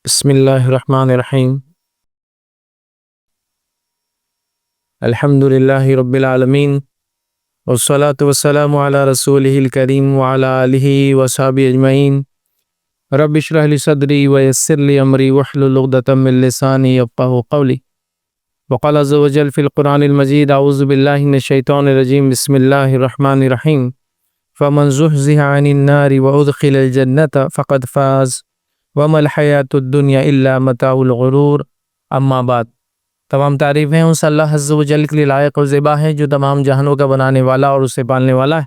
بسم اللہ الرحمن الرحیم الحمد للہ رب العالمین والصلاة والسلام علی رسولہ الکریم وعلی آلہ وصحبہ اجمعین رب اشرح لی صدری ویسر لی امری واحلل عقدۃ من لسانی یفقہوا قولی وقال عز وجل فی القرآن المجید اعوذ باللہ من الشیطان الرجیم بسم اللہ الرحمن الرحیم فمن زحزح عن النار وادخل الجنة فقد فاز وما الحیاۃ الدنیا الا متاع الغرور اما بعد۔ تمام تعریفیں اس اللہ عز و جل کے لیے لائق و زیبا ہے جو تمام جہانوں کا بنانے والا اور اسے پالنے والا ہے،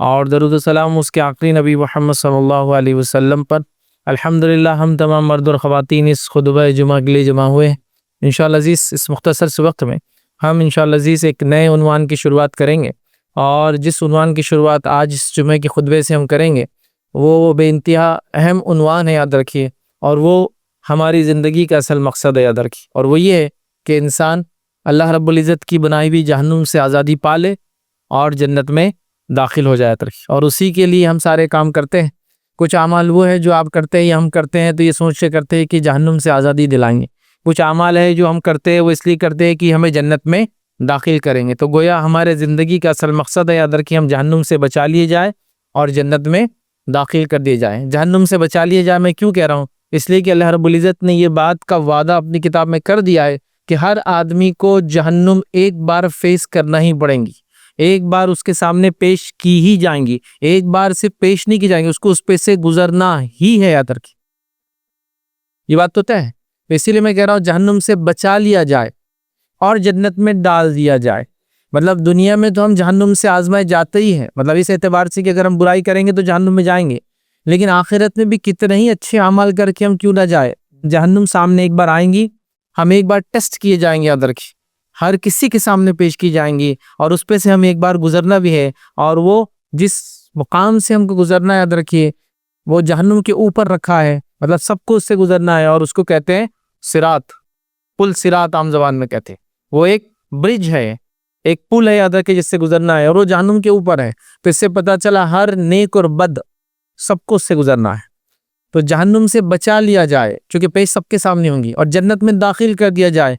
اور درود و سلام اس کے آخری نبی محمد صلی اللہ علیہ وسلم پر۔ الحمدللہ ہم تمام مرد اور خواتین اس خطبہ جمعہ کے لیے جمع ہوئے ہیں۔ انشاءاللہ عزیز اس مختصر سے وقت میں ہم انشاءاللہ عزیز ایک نئے عنوان کی شروعات کریں گے، اور جس عنوان کی شروعات آج اس جمعے کے خطبے سے ہم کریں گے وہ بے انتہا اہم عنوان ہے، یاد رکھیے، اور وہ ہماری زندگی کا اصل مقصد ہے، یاد رکھیے، اور وہ یہ ہے کہ انسان اللہ رب العزت کی بنائی ہوئی جہنم سے آزادی پالے اور جنت میں داخل ہو جائے، اور اسی کے لیے ہم سارے کام کرتے ہیں۔ کچھ اعمال وہ ہے جو آپ کرتے ہیں یا ہم کرتے ہیں تو یہ سوچ کے کرتے ہیں کہ جہنم سے آزادی دلائیں گے، کچھ اعمال ہے جو ہم کرتے ہیں وہ اس لیے کرتے ہیں کہ ہمیں جنت میں داخل کریں گے۔ تو گویا ہمارے زندگی کا اصل مقصد ہے، یاد رکھیے، ہم جہنم سے بچا لیے جائے اور جنت میں داخل کر دیے جائیں۔ جہنم سے بچا لیے جائے میں کیوں کہہ رہا ہوں؟ اس لیے کہ اللہ رب العزت نے یہ بات کا وعدہ اپنی کتاب میں کر دیا ہے کہ ہر آدمی کو جہنم ایک بار فیس کرنا ہی پڑیں گی، ایک بار اس کے سامنے پیش کی ہی جائیں گی، ایک بار صرف پیش نہیں کی جائیں گی، اس کو اس پہ سے گزرنا ہی ہے، یاد رکھیے، یہ بات تو طے ہے۔ اسی لیے میں کہہ رہا ہوں جہنم سے بچا لیا جائے اور جنت میں ڈال دیا جائے۔ مطلب دنیا میں تو ہم جہنم سے آزمائے جاتے ہی ہیں، مطلب اس اعتبار سے کہ اگر ہم برائی کریں گے تو جہنم میں جائیں گے، لیکن آخرت میں بھی کتنے ہی اچھے اعمال کر کے ہم کیوں نہ جائے، جہنم سامنے ایک بار آئیں گی، ہم ایک بار ٹیسٹ کیے جائیں گے، یاد رکھیے، ہر کسی کے سامنے پیش کی جائیں گی، اور اس پہ سے ہم ایک بار گزرنا بھی ہے، اور وہ جس مقام سے ہم کو گزرنا ہے، یاد رکھیے، وہ جہنم کے اوپر رکھا ہے، مطلب سب کو اس سے گزرنا ہے، اور اس کو کہتے ہیں صراط، پل صراط عام زبان میں کہتے ہیں، وہ ایک برج ہے، ایک پل ہے، یاد رکھیے، جس سے گزرنا ہے، اور وہ جہنم کے اوپر ہے۔ تو اس سے پتہ چلا ہر نیک اور بد سب کو اس سے گزرنا ہے۔ تو جہنم سے بچا لیا جائے چونکہ پیش سب کے سامنے ہوں گی، اور جنت میں داخل کر دیا جائے،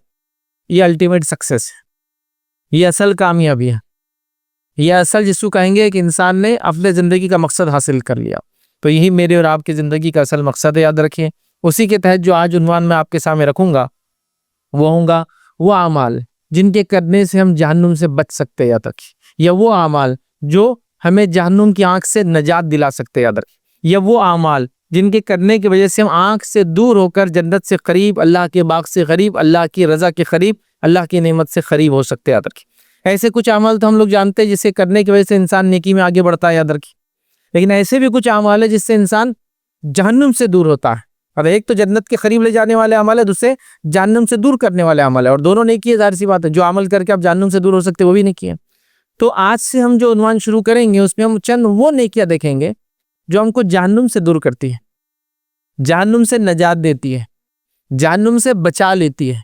یہ الٹیمیٹ سکسیس ہے، یہ اصل کامیابی ہے، یہ اصل جس کو کہیں گے کہ انسان نے اپنے زندگی کا مقصد حاصل کر لیا۔ تو یہی میرے اور آپ کی زندگی کا اصل مقصد ہے، یاد رکھیں۔ اسی کے تحت جو آج عنوان میں آپ کے سامنے رکھوں گا وہ ہوں گا وہ اعمال جن کے کرنے سے ہم جہنم سے بچ سکتے، یاد رکھیں، یا وہ اعمال جو ہمیں جہنم کی آنکھ سے نجات دلا سکتے، یاد رکھیں، یا وہ اعمال جن کے کرنے کی وجہ سے ہم آنکھ سے دور ہو کر جنت سے قریب، اللہ کے باغ سے قریب، اللہ کی رضا کے قریب، اللہ کی نعمت سے قریب ہو سکتے، یاد رکھیں۔ ایسے کچھ اعمال تو ہم لوگ جانتے ہیں جسے کرنے کی وجہ سے انسان نیکی میں آگے بڑھتا ہے، یاد رکھیں، لیکن ایسے بھی کچھ اعمال ہے جس سے انسان جہنم سے دور ہوتا ہے، اور ایک تو جنت کے قریب لے جانے والے عمل ہے، دوسرے جہنم سے دور کرنے والے عمل ہے، اور دونوں نیکی ہے، ظاہر سی بات ہے، جو عمل کر کے آپ جہنم سے دور ہو سکتے وہ بھی نیکی ہے۔ تو آج سے ہم جو عنوان شروع کریں گے اس میں ہم چند وہ نیکیاں دیکھیں گے جو ہم کو جہنم سے دور کرتی ہے، جہنم سے نجات دیتی ہے، جہنم سے بچا لیتی ہے،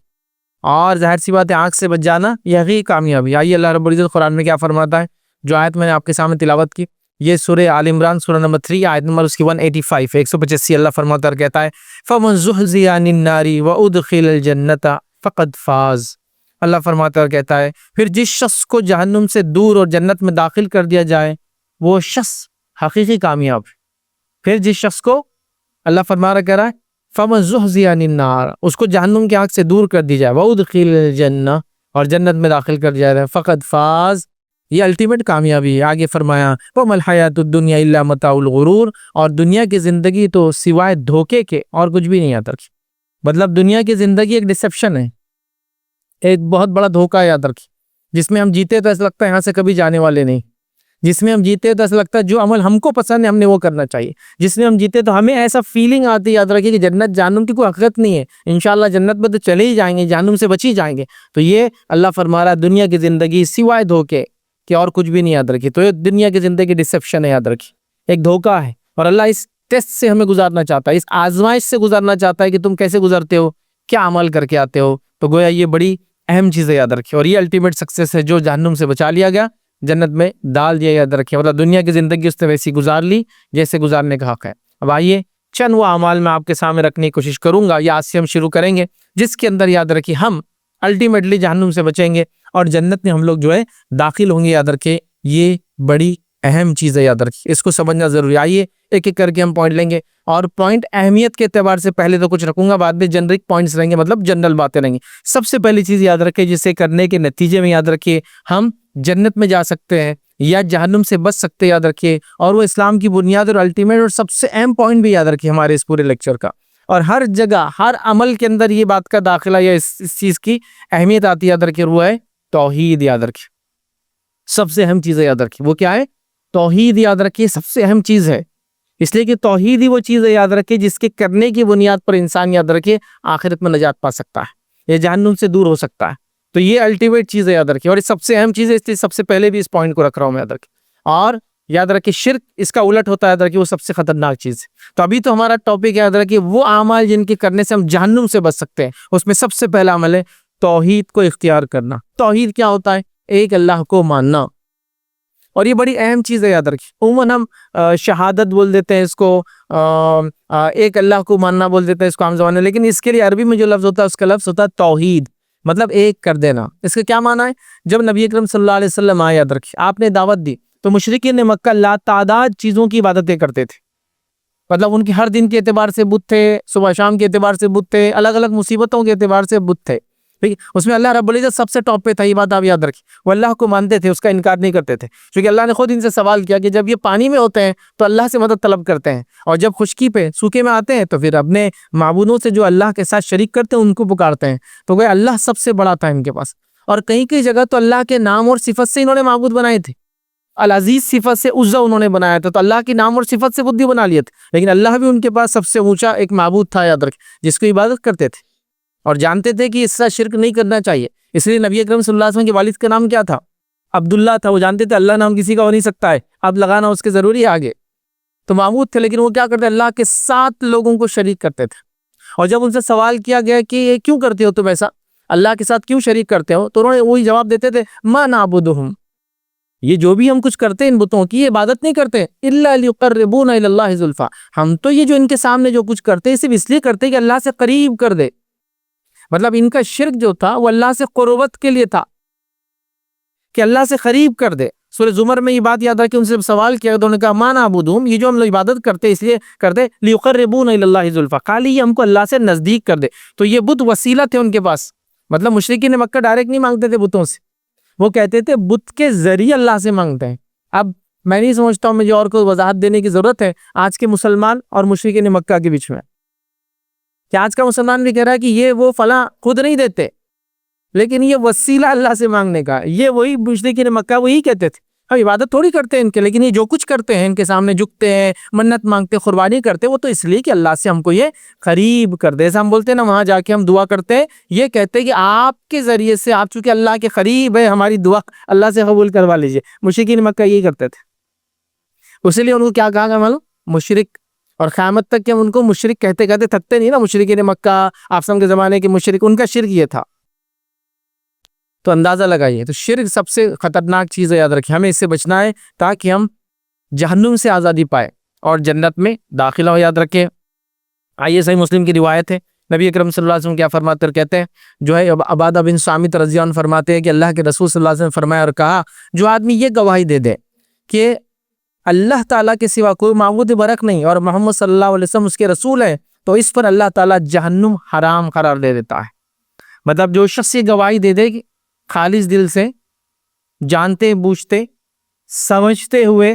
اور ظاہر سی بات ہے آنکھ سے بچ جانا یہی کامیابی۔ آئیے اللہ رب العزت قرآن میں کیا فرماتا ہے، جو آیت میں نے آپ کے سامنے تلاوت کی، یہ سورہ آل عمران سورہ نمبر 3 آیت نمبر اس کی 185 185 اللہ فرماتا اور کہتا ہے فَمَنْ زُحْزِحَ عَنِ النَّارِ وَأُدْخِلَ الْجَنَّةَ فَقَدْ فَازَ۔ اللہ فرماتا اور کہتا ہے پھر جس شخص کو جہنم سے دور اور جنت میں داخل کر دیا جائے وہ شخص حقیقی کامیاب ہے۔ پھر جس شخص کو اللہ فرما رہا کہہ رہا ہے فَمَنْ زُحْزِحَ عَنِ النَّارِ، اس کو جہنم کی آنکھ سے دور کر دی جائے، وَأُدْخِلَ الْجَنَّةَ، اور جنت میں داخل کر دیا جائے، فَقَدْ فَازَ، یہ الٹیمیٹ کامیابی ہے۔ آگے فرمایا وَمَا الْحَيَاةُ الدُّنْيَا إِلَّا مَتَاعُ الْغُرُورِ، اور دنیا کی زندگی تو سوائے دھوکے کے اور کچھ بھی نہیں آتا۔ مطلب دنیا کی زندگی ایک ڈسیپشن ہے، ایک بہت بڑا دھوکہ ہے، یاد رکھیں، جس میں ہم جیتے تو ایسا لگتا ہے یہاں سے کبھی جانے والے نہیں، جس میں ہم جیتے تو ایسا لگتا ہے جو عمل ہم کو پسند ہے ہم نے وہ کرنا چاہیے، جس میں ہم جیتے تو ہمیں ایسا فیلنگ آتی ہے، یاد رکھیے، کہ جنت جہنم کی کوئی حقیقت نہیں ہے، انشاءاللہ جنت میں تو چلے ہی جائیں گے، جہنم سے بچ ہی جائیں گے۔ تو یہ اللہ فرما رہا ہے دنیا کی زندگی سوائے دھوکے کہ اور کچھ بھی نہیں، یاد رکھیے۔ تو یہ دنیا کی زندگی ڈسیپشن ہے، یاد رکھیے، ایک دھوکہ ہے، اور اللہ اس ٹیسٹ سے ہمیں گزارنا چاہتا ہے، اس آزمائش سے گزارنا چاہتا ہے کہ تم کیسے گزرتے ہو، کیا عمل کر کے آتے ہو۔ تو گویا یہ بڑی اہم چیز ہے، یاد رکھیے، اور یہ الٹیمیٹ سکسیس ہے، جو جہنم سے بچا لیا گیا جنت میں ڈال دیا، یاد رکھیے، مطلب دنیا کی زندگی اس نے ویسی گزار لی جیسے گزارنے کا حق ہے۔ اب آئیے چند وہ اعمال میں آپ کے سامنے رکھنے کی کوشش کروں گا، یا آج سے ہم شروع کریں گے، جس کے اندر یاد رکھیے ہم الٹیمیٹلی جہنم سے بچیں گے اور جنت میں ہم لوگ جو ہے داخل ہوں گے۔ یاد رکھیں یہ بڑی اہم چیز ہے، یاد رکھیے اس کو سمجھنا ضروری۔ آئیے ایک ایک کر کے ہم پوائنٹ لیں گے، اور پوائنٹ اہمیت کے اعتبار سے پہلے تو کچھ رکھوں گا، بعد میں جنرک پوائنٹس رہیں گے، مطلب جنرل باتیں رہیں گی۔ سب سے پہلی چیز یاد رکھیں، جسے کرنے کے نتیجے میں یاد رکھیے ہم جنت میں جا سکتے ہیں یا جہنم سے بچ سکتے ہیں، یاد رکھیے، اور وہ اسلام کی بنیاد اور الٹیمیٹ اور سب سے اہم پوائنٹ بھی یاد رکھیے ہمارے اس پورے لیکچر کا۔ اور ہر جگہ ہر عمل کے اندر یہ بات کا داخلہ یا اس چیز کی اہمیت آتی ہے، یاد رکھیے وہ ہے توحید۔ یاد رکھیے سب سے اہم چیز ہے، یاد رکھیے وہ کیا ہے؟ توحید۔ یاد رکھیے سب سے اہم چیز ہے، اس لیے کہ توحید ہی وہ چیز ہے، یاد رکھیے، جس کے کرنے کی بنیاد پر انسان یاد رکھیے آخرت میں نجات پا سکتا ہے، یہ جہنم سے دور ہو سکتا ہے۔ تو یہ الٹیمیٹ چیز ہے، یاد رکھیے، اور یہ سب سے اہم چیز ہے، اس لیے سب سے پہلے بھی اس پوائنٹ کو رکھ رہا ہوں میں، یاد رکھیے۔ اور یاد رکھیے شرک اس کا الٹ ہوتا ہے، یاد رکھیے وہ سب سے خطرناک چیز ہے۔ تو ابھی تو ہمارا ٹاپک یاد رکھیے وہ اعمال جن کے کرنے سے ہم جہنم سے بچ سکتے ہیں، اس میں سب سے پہلا عمل ہے توحید کو اختیار کرنا۔ توحید کیا ہوتا ہے؟ ایک اللہ کو ماننا، اور یہ بڑی اہم چیز ہے، یاد رکھیے۔ عموماً ہم شہادت بول دیتے ہیں اس کو، ایک اللہ کو ماننا بول دیتے ہیں اس کو عام زبان میں، لیکن اس کے لیے عربی میں جو لفظ ہوتا ہے اس کا لفظ ہوتا ہے توحید، مطلب ایک کر دینا۔ اس کا کیا معنی ہے؟ جب نبی اکرم صلی اللہ علیہ وسلم آئے، یاد رکھیے آپ نے دعوت دی، تو مشرکین مکہ لا تعداد چیزوں کی عبادتیں کرتے تھے، مطلب ان کے ہر دن کے اعتبار سے بت تھے، صبح شام کے اعتبار سے بت تھے، الگ الگ مصیبتوں کے اعتبار سے بت تھے، ٹھیک ہے؟ اس میں اللہ رب العزت سب سے ٹاپ پہ تھا، یہ بات آپ یاد رکھیں۔ وہ اللہ کو مانتے تھے، اس کا انکار نہیں کرتے تھے، کیونکہ اللہ نے خود ان سے سوال کیا کہ جب یہ پانی میں ہوتے ہیں تو اللہ سے مدد طلب کرتے ہیں، اور جب خشکی پہ سوکھے میں آتے ہیں تو پھر اپنے معبودوں سے جو اللہ کے ساتھ شریک کرتے ہیں ان کو پکارتے ہیں۔ تو وہ اللہ سب سے بڑا تھا ان کے پاس، اور کئی کئی جگہ تو اللہ کے نام اور صفت سے انہوں نے معبود بنائے تھے۔ العزیز صفت سے عزا انہوں نے بنایا تھا، تو اللہ کے نام اور صفت سے بدھی بنا لیے تھے، لیکن اللہ بھی ان کے پاس سب سے اونچا ایک معبود تھا، یاد رکھیں، جس کو عبادت کرتے تھے اور جانتے تھے کہ اس سے شرک نہیں کرنا چاہیے۔ اس لیے نبی اکرم صلی اللہ علیہ وسلم کے والد کا نام کیا تھا؟ عبداللہ تھا۔ وہ جانتے تھے اللہ نام کسی کا ہو نہیں سکتا ہے، اب لگانا اس کے ضروری ہے آگے، تو معبود تھے، لیکن وہ کیا کرتے؟ اللہ کے ساتھ لوگوں کو شریک کرتے تھے۔ اور جب ان سے سوال کیا گیا کہ یہ کیوں کرتے ہو تم ایسا، اللہ کے ساتھ کیوں شریک کرتے ہو، تو انہوں نے وہی جواب دیتے تھے، ما نعبدہم، یہ جو بھی ہم کچھ کرتے ہیں ان بتوں کی، یہ عبادت نہیں کرتے، الا لیقربونا الی اللہ زلفا، ہم تو یہ جو ان کے سامنے جو کچھ کرتے ہیں صرف اس لیے کرتے ہیں کہ اللہ سے قریب کر دے، مطلب ان کا شرک جو تھا وہ اللہ سے قربت کے لیے تھا، کہ اللہ سے قریب کر دے۔ سورہ زمر میں یہ بات یاد رکھیں، ان سے سوال کیا تو انہوں نے کہا ما نعبدہم، یہ جو ہم لوگ عبادت کرتے ہیں اس لیے کرتے لیقربونا الی اللہ زلفا، خالی یہ ہم کو اللہ سے نزدیک کر دے۔ تو یہ بت وسیلہ تھے ان کے پاس، مطلب مشرکین مکہ ڈائریکٹ نہیں مانگتے تھے بتوں سے، وہ کہتے تھے بت کے ذریعے اللہ سے مانگتے ہیں۔ اب میں نہیں سمجھتا ہوں مجھے اور کوئی وضاحت دینے کی ضرورت ہے آج کے مسلمان اور مشرکین مکہ کے بیچ میں، کہ آج کا مسلمان بھی کہہ رہا ہے کہ یہ وہ فلاں خود نہیں دیتے، لیکن یہ وسیلہ اللہ سے مانگنے کا، یہ وہی مشرکین مکہ وہی کہتے تھے، ہم عبادت تھوڑی کرتے ہیں ان کے، لیکن یہ جو کچھ کرتے ہیں ان کے سامنے جھکتے ہیں، منت مانگتے، قربانی کرتے، وہ تو اس لیے کہ اللہ سے ہم کو یہ قریب کر دے۔ ایسا ہم بولتے ہیں نا وہاں جا کے ہم دعا کرتے ہیں، یہ کہتے ہیں کہ آپ کے ذریعے سے، آپ چونکہ اللہ کے قریب ہے، ہماری دعا اللہ سے قبول کروا لیجئے۔ مشرکین مکہ یہی کرتے تھے، اسی لیے ان کو کیا کہا گیا معلوم؟ مشرک، اور قیامت تک کہ ہم ان کو مشرک کہتے کہتے تھکتے نہیں نا۔ مشرکین مکہ آپس کے زمانے کے مشرک، ان کا شرک یہ تھا، تو اندازہ لگائیے۔ تو شرک سب سے خطرناک چیز ہے، یاد رکھیں، ہمیں اس سے بچنا ہے تاکہ ہم جہنم سے آزادی پائے اور جنت میں داخلہ ہو، یاد رکھیں۔ آئیے صحیح مسلم کی روایت ہے، نبی اکرم صلی اللہ علیہ وسلم کیا فرماتے ہیں، کہتے ہیں، جو ہے عبادہ بن صامت رضی اللہ عنہ فرماتے ہیں کہ اللہ کے رسول صلی اللہ علیہ وسلم فرمایا اور کہا، جو آدمی یہ گواہی دے دے کہ اللہ تعالیٰ کے سوا کوئی معبود برحق نہیں اور محمد صلی اللہ علیہ وسلم اس کے رسول ہیں، تو اس پر اللہ تعالیٰ جہنم حرام قرار دے دیتا ہے۔ مطلب جو شخص یہ گواہی دے دے کہ خالص دل سے، جانتے بوجھتے سمجھتے ہوئے،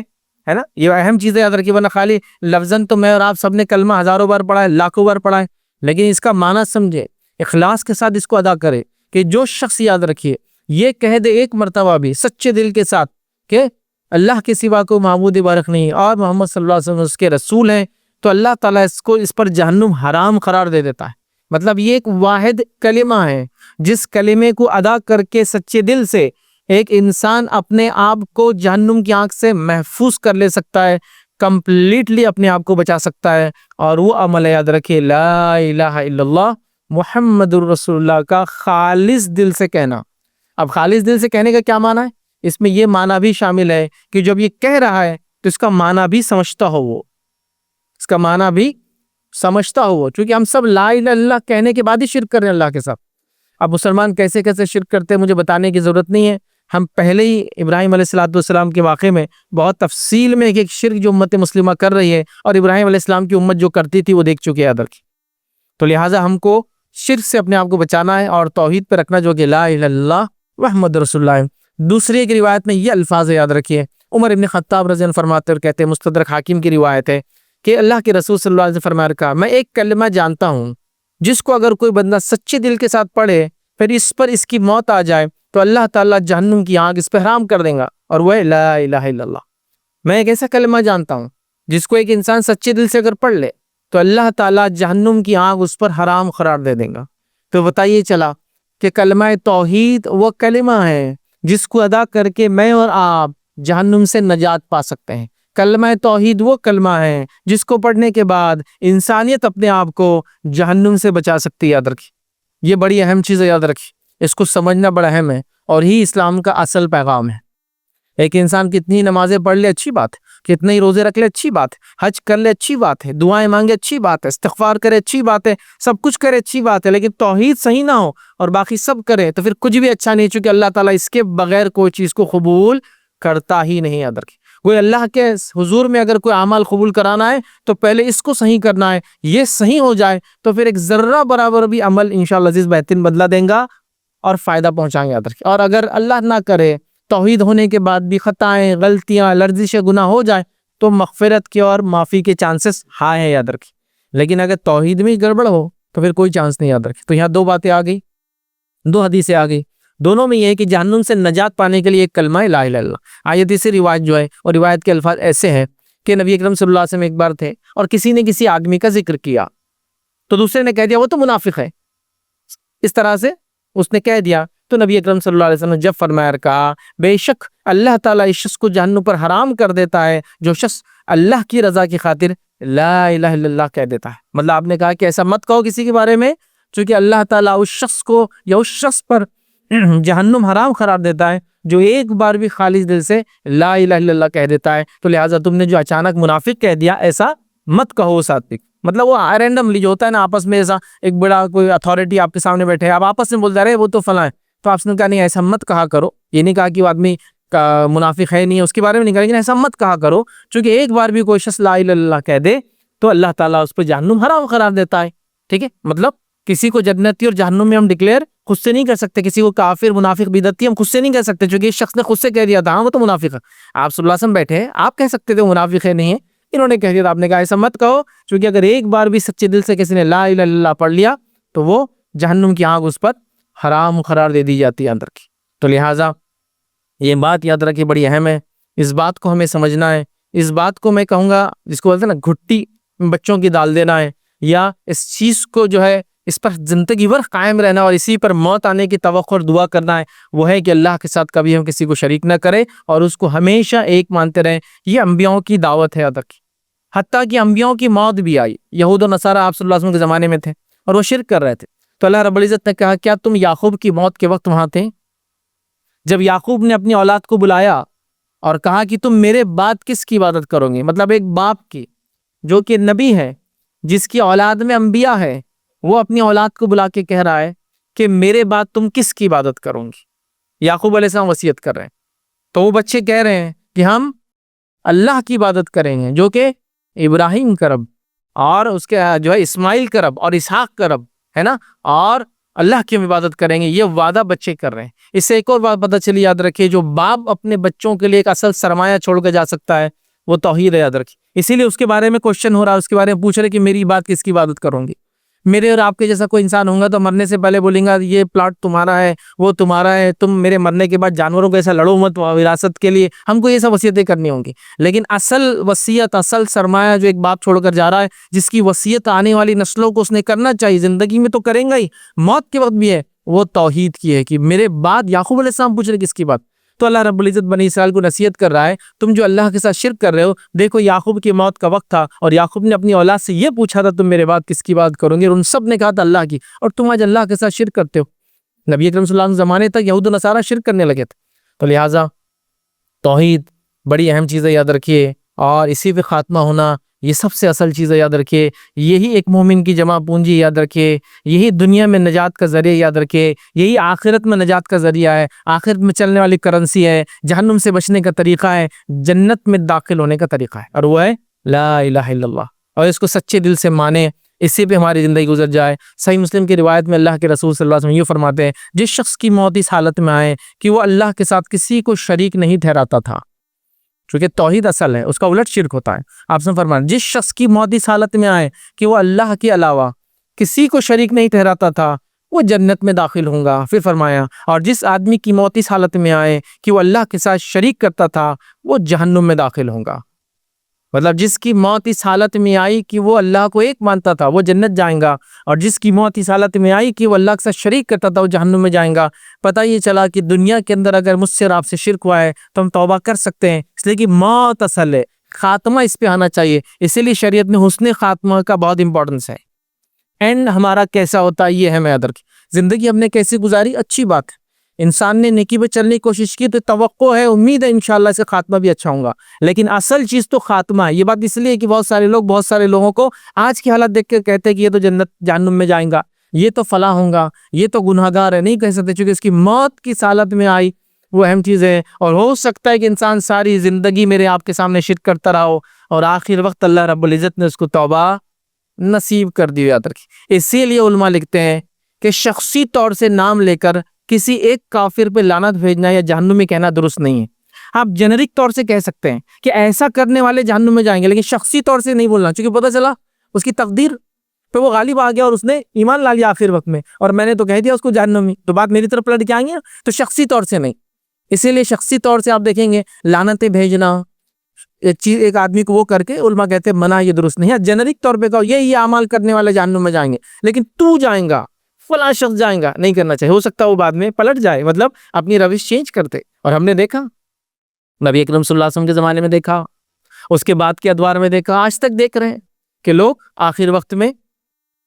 ہے نا، یہ اہم چیز ہے، یاد رکھیے، ورنہ خالی لفظاً تو میں اور آپ سب نے کلمہ ہزاروں بار پڑھا ہے، لاکھوں بار پڑھا ہے، لیکن اس کا معنی سمجھے، اخلاص کے ساتھ اس کو ادا کرے، کہ جو شخص یاد رکھیے یہ کہہ دے ایک مرتبہ بھی سچے دل کے ساتھ کہ اللہ کے سوا کو معبود برحق نہیں اور محمد صلی اللہ علیہ وسلم اس کے رسول ہیں، تو اللہ تعالیٰ اس پر جہنم حرام قرار دے دیتا ہے۔ مطلب یہ ایک واحد کلمہ ہے، جس کلمے کو ادا کر کے سچے دل سے ایک انسان اپنے آپ کو جہنم کی آنکھ سے محفوظ کر لے سکتا ہے، کمپلیٹلی اپنے آپ کو بچا سکتا ہے، اور وہ عمل یاد رکھے لا الہ الا اللہ محمد الرسول اللہ کا خالص دل سے کہنا۔ اب خالص دل سے کہنے کا کیا معنی ہے؟ اس میں یہ معنی بھی شامل ہے کہ جب یہ کہہ رہا ہے تو اس کا معنی بھی سمجھتا ہو، وہ اس کا معنی بھی سمجھتا ہو وہ، چونکہ ہم سب لا الہ الا اللہ کہنے کے بعد ہی شرک کر رہے ہیں اللہ کے ساتھ۔ اب مسلمان کیسے کیسے شرک کرتے ہیں مجھے بتانے کی ضرورت نہیں ہے، ہم پہلے ہی ابراہیم علیہ السلام کے واقعے میں بہت تفصیل میں ایک شرک جو امت مسلمہ کر رہی ہے اور ابراہیم علیہ السلام کی امت جو کرتی تھی وہ دیکھ چکے ہیں ادھر کی۔ تو لہٰذا ہم کو شرک سے اپنے آپ کو بچانا ہے اور توحید پہ رکھنا، جو کہ لا الہ الا اللہ محمد رسول اللہ ہے۔ دوسری ایک روایت میں یہ الفاظ یاد رکھیے، عمر ابن خطاب رضی اللہ عنہ فرماتے اور کہتے ہیں، مستدرک حاکم کی روایت ہے کہ اللہ کے رسول صلی اللہ علیہ وسلم فرمایا رکھا، میں ایک کلمہ جانتا ہوں جس کو اگر کوئی بندہ سچے دل کے ساتھ پڑھے پھر اس پر اس کی موت آ جائے تو اللہ تعالیٰ جہنم کی آگ اس پہ حرام کر دیں گا، اور وہ ہے لا الہ الا اللہ۔ میں ایک ایسا کلمہ جانتا ہوں جس کو ایک انسان سچے دل سے اگر پڑھ لے تو اللہ تعالیٰ جہنم کی آگ اس پر حرام قرار دے دیں گا۔ تو بتائیے چلا کہ کلمہ توحید وہ کلمہ ہے جس کو ادا کر کے میں اور آپ جہنم سے نجات پا سکتے ہیں۔ کلمہ توحید وہ کلمہ ہے جس کو پڑھنے کے بعد انسانیت اپنے آپ کو جہنم سے بچا سکتی ہے۔ یاد رکھیے، یہ بڑی اہم چیز ہے، یاد رکھیے، اس کو سمجھنا بڑا اہم ہے اور ہی اسلام کا اصل پیغام ہے۔ ایک انسان کتنی نمازیں پڑھ لے اچھی بات ہے، کتنے ہی روزے رکھ لے اچھی بات ہے، حج کر لے اچھی بات ہے، دعائیں مانگے اچھی بات ہے، استغفار کرے اچھی بات ہے، سب کچھ کرے اچھی بات ہے، لیکن توحید صحیح نہ ہو اور باقی سب کرے تو پھر کچھ بھی اچھا نہیں، چونکہ اللہ تعالیٰ اس کے بغیر کوئی چیز کو قبول کرتا ہی نہیں۔ یاد رکھیں، کوئی اللہ کے حضور میں اگر کوئی عمل قبول کرانا ہے تو پہلے اس کو صحیح کرنا ہے، یہ صحیح ہو جائے تو پھر ایک ذرہ برابر بھی عمل انشاءاللہ عزیز بہترین بدلہ دیں گا اور فائدہ پہنچائیں گے۔ یاد رکھیں، اور اگر اللہ نہ کرے توحید ہونے کے بعد بھی خطائیں، غلطیاں، لرزش گناہ ہو جائے تو مغفرت کے اور معافی کے چانسز ہائی ہیں۔ یاد رکھیں، لیکن اگر توحید میں گڑبڑ ہو تو پھر کوئی چانس نہیں۔ یاد رکھیں، تو یہاں دو باتیں آ گئی، دو حدیثیں آ گئی، دونوں میں یہ ہے کہ جہنم سے نجات پانے کے لیے ایک کلمہ ہے لا الہ الا اللہ۔ آیت سے روایت جو ہے، اور روایت کے الفاظ ایسے ہیں کہ نبی اکرم صلی اللہ علیہ وسلم ایک بار تھے اور کسی نے کسی آدمی کا ذکر کیا تو دوسرے نے کہہ دیا وہ تو منافق ہے، اس طرح سے اس نے کہہ دیا تو نبی اکرم صلی اللہ علیہ وسلم نے جب فرمایا کہا، بے شک اللہ تعالیٰ اس شخص کو جہنم پر حرام کر دیتا ہے جو شخص اللہ کی رضا کی خاطر لا الہ الا اللہ کہہ دیتا ہے۔ مطلب آپ نے کہا کہ ایسا مت کہو کسی کے بارے میں، چونکہ اللہ تعالیٰ اس شخص کو یا اس شخص پر جہنم حرام قرار دیتا ہے جو ایک بار بھی خالص دل سے لا الہ الا اللہ کہہ دیتا ہے۔ تو لہٰذا تم نے جو اچانک منافق کہہ دیا ایسا مت کہو اس آدمی کو۔ مطلب وہ رینڈملی جو ہوتا ہے نا آپس میں، ایسا ایک بڑا کوئی اتھارٹی آپ کے سامنے بیٹھے آپ آپس میں بول جا رہے وہ تو فلاں ہے، تو آپ نے کہا نہیں ایسا مت کہا کرو۔ یہ نہیں کہا کہ وہ آدمی کا منافق ہے نہیں ہے، اس کے بارے میں نہیں کہا، لیکن ایسا مت کہا کرو، چونکہ ایک بار بھی کوئی شخص لا الہ الا اللہ کہہ دے تو اللہ تعالیٰ اس پہ جہنم حرام قرار دیتا ہے۔ ٹھیک ہے، مطلب کسی کو جنتی اور جہنم میں ہم ڈکلیئر خود سے نہیں کر سکتے، کسی کو کافر، منافق، بدعتی ہم خود سے نہیں کہہ سکتے، چونکہ اس شخص نے خود سے کہہ دیا تھا ہاں وہ تو منافق ہے۔ آپ صلی اللہ علیہ وسلم بیٹھے ہیں، آپ کہہ سکتے تھے منافق ہے نہیں ہے، انہوں نے کہہ دیا تھا، آپ نے کہا ایسا مت کہو، چونکہ اگر ایک بار بھی سچے دل سے کسی نے لا الہ الا اللہ پڑھ لیا تو وہ جہنم کی آگ اس پر حرام قرار دے دی جاتی ہے اندر کی۔ تو لہٰذا یہ بات یاد رکھیں بڑی اہم ہے، اس بات کو ہمیں سمجھنا ہے، اس بات کو میں کہوں گا جس کو بولتے ہیں نا گھٹی بچوں کی ڈال دینا ہے، یا اس چیز کو جو ہے اس پر زندگی بھر قائم رہنا اور اسی پر موت آنے کی توقع اور دعا کرنا ہے، وہ ہے کہ اللہ کے ساتھ کبھی ہم کسی کو شریک نہ کریں اور اس کو ہمیشہ ایک مانتے رہیں۔ یہ انبیاؤں کی دعوت ہے یاد رکھیں، حتیٰ کہ انبیاؤں کی موت بھی آئی، یہود و نصارہ آپ صلی اللہ علیہ وسلم کے زمانے میں تھے اور وہ شرک کر رہے تھے، تو اللہ رب العزت نے کہا کیا تم یعقوب کی موت کے وقت وہاں تھے جب یعقوب نے اپنی اولاد کو بلایا اور کہا کہ تم میرے بعد کس کی عبادت کرو گے؟ مطلب ایک باپ کی جو کہ نبی ہے، جس کی اولاد میں انبیاء ہے، وہ اپنی اولاد کو بلا کے کہہ رہا ہے کہ میرے بعد تم کس کی عبادت کرو گی؟ یعقوب علیہ السلام وصیت کر رہے ہیں، تو وہ بچے کہہ رہے ہیں کہ ہم اللہ کی عبادت کریں گے جو کہ ابراہیم کا رب اور اس کے جو ہے اسماعیل کا رب اور اسحاق کا رب ہے نا، اور اللہ کی ہم عبادت کریں گے، یہ وعدہ بچے کر رہے ہیں۔ اس سے ایک اور بات پتہ چلی، یاد رکھیے جو باپ اپنے بچوں کے لیے ایک اصل سرمایہ چھوڑ کے جا سکتا ہے وہ توحید ہے، یاد رکھیے۔ اسی لیے اس کے بارے میں کوشچن ہو رہا ہے، اس کے بارے میں پوچھ رہے کہ میری بات کس کی عبادت کروں گی؟ میرے اور آپ کے جیسا کوئی انسان ہوگا تو مرنے سے پہلے بولیں گا یہ پلاٹ تمہارا ہے، وہ تمہارا ہے، تم میرے مرنے کے بعد جانوروں کو ایسا لڑو مت وراثت کے لیے، ہم کو یہ سب وصیتیں کرنی ہوں گی۔ لیکن اصل وصیت، اصل سرمایہ جو ایک باپ چھوڑ کر جا رہا ہے، جس کی وصیت آنے والی نسلوں کو اس نے کرنا چاہیے، زندگی میں تو کریں گا ہی، موت کے وقت بھی ہے، وہ توحید کی ہے کہ میرے بعد یعقوب علیہ السلام پوچھ رہے کس کی بات؟ تو اللہ رب العزت بنی اسرائیل کو نصیحت کر رہا ہے، تم جو اللہ کے ساتھ شرک کر رہے ہو، دیکھو یعقوب کی موت کا وقت تھا اور یعقوب نے اپنی اولاد سے یہ پوچھا تھا تم میرے بعد کس کی بات کرو گے، اور ان سب نے کہا تھا اللہ کی، اور تم آج اللہ کے ساتھ شرک کرتے ہو۔ نبی اکرم صلی اللہ علیہ وسلم زمانے تک یہود و نصارہ شرک کرنے لگے تھے، تو لہٰذا توحید بڑی اہم چیز ہے، یاد رکھیے، اور اسی پہ خاتمہ ہونا یہ سب سے اصل چیز ہے، یاد رکھیے. یہی ایک مومن کی جمع پونجی، یاد رکھیے. یہی دنیا میں نجات کا ذریعہ، یاد رکھیے. یہی آخرت میں نجات کا ذریعہ ہے، آخرت میں چلنے والی کرنسی ہے، جہنم سے بچنے کا طریقہ ہے، جنت میں داخل ہونے کا طریقہ ہے، اور وہ ہے لا الہ الا اللہ. اور اس کو سچے دل سے مانیں، اسی پہ ہماری زندگی گزر جائے. صحیح مسلم کی روایت میں اللہ کے رسول صلی اللہ علیہ وسلم یہ فرماتے ہیں، جس شخص کی موت اس حالت میں آئے کہ وہ اللہ کے ساتھ کسی کو شریک نہیں ٹھہراتا تھا، چونکہ توحید اصل ہے، اس کا الٹ شرک ہوتا ہے. آپ سے فرمایا جس شخص کی موت اس حالت میں آئے کہ وہ اللہ کے علاوہ کسی کو شریک نہیں ٹھہراتا تھا، وہ جنت میں داخل ہوں گا. پھر فرمایا اور جس آدمی کی موت اس حالت میں آئے کہ وہ اللہ کے ساتھ شریک کرتا تھا، وہ جہنم میں داخل ہوں گا. مطلب جس کی موت اس حالت میں آئی کہ وہ اللہ کو ایک مانتا تھا، وہ جنت جائیں گا، اور جس کی موت اس حالت میں آئی کہ وہ اللہ کے ساتھ شریک کرتا تھا، وہ جہنم میں جائیں گا. پتہ یہ چلا کہ دنیا کے اندر اگر مجھ سے اور آپ سے شرک ہوا ہے تو ہم توبہ کر سکتے ہیں، اس لیے کہ موت اصل ہے، خاتمہ اس پہ آنا چاہیے. اسی لیے شریعت میں حسن خاتمہ کا بہت امپورٹنس ہے. اینڈ ہمارا کیسا ہوتا ہے یہ ہمیں یاد رکھیں. زندگی ہم نے کیسی گزاری اچھی بات ہے، انسان نے نیکی پہ چلنے کی کوشش کی تو توقع ہے، امید ہے انشاءاللہ سے خاتمہ بھی اچھا ہوگا. لیکن اصل چیز تو خاتمہ ہے. یہ بات اس لیے کہ بہت سارے لوگوں کو آج کی حالت دیکھ کے کہتے ہیں کہ یہ تو جنت جہنم میں جائیں گا، یہ تو فلاں ہوگا، یہ تو گناہگار ہے. نہیں کہہ سکتے، چونکہ اس کی موت کی حالت میں آئی، وہ اہم چیز ہے. اور ہو سکتا ہے کہ انسان ساری زندگی میرے آپ کے سامنے شرک کرتا رہا ہو، اور آخر وقت اللہ رب العزت نے اس کو توبہ نصیب کر دی. یاد رکھیں. اسی لیے علماء لکھتے ہیں کہ شخصی طور سے نام لے کر کسی ایک کافر پہ لعنت بھیجنا یا جہنم میں کہنا درست نہیں ہے. آپ جنرک طور سے کہہ سکتے ہیں کہ ایسا کرنے والے جہنم میں جائیں گے، لیکن شخصی طور سے نہیں بولنا، چونکہ پتہ چلا اس کی تقدیر پہ وہ غالب آ گیا اور اس نے ایمان لا لیا آخر وقت میں، اور میں نے تو کہہ دیا اس کو جہنم میں، تو بات میری طرف پلٹ کے آئیں گے. تو شخصی طور سے نہیں. اسی لیے شخصی طور سے آپ دیکھیں گے لعنتیں بھیجنا ایک آدمی کو وہ کر کے علماء کہتے ہیں منع، یہ درست نہیں ہے. جنرک طور پہ کہو یہ اعمال کرنے والے جہنم میں جائیں گے، لیکن تو جائیں گا، فلاں شخص جائیں گا، نہیں کرنا چاہیے. ہو سکتا ہے وہ بعد میں پلٹ جائے، مطلب اپنی روش چینج کرتے. اور ہم نے دیکھا نبی اکرم صلی اللہ علیہ وسلم کے زمانے میں دیکھا، اس کے بعد کے ادوار میں دیکھا، آج تک دیکھ رہے ہیں کہ لوگ آخر وقت میں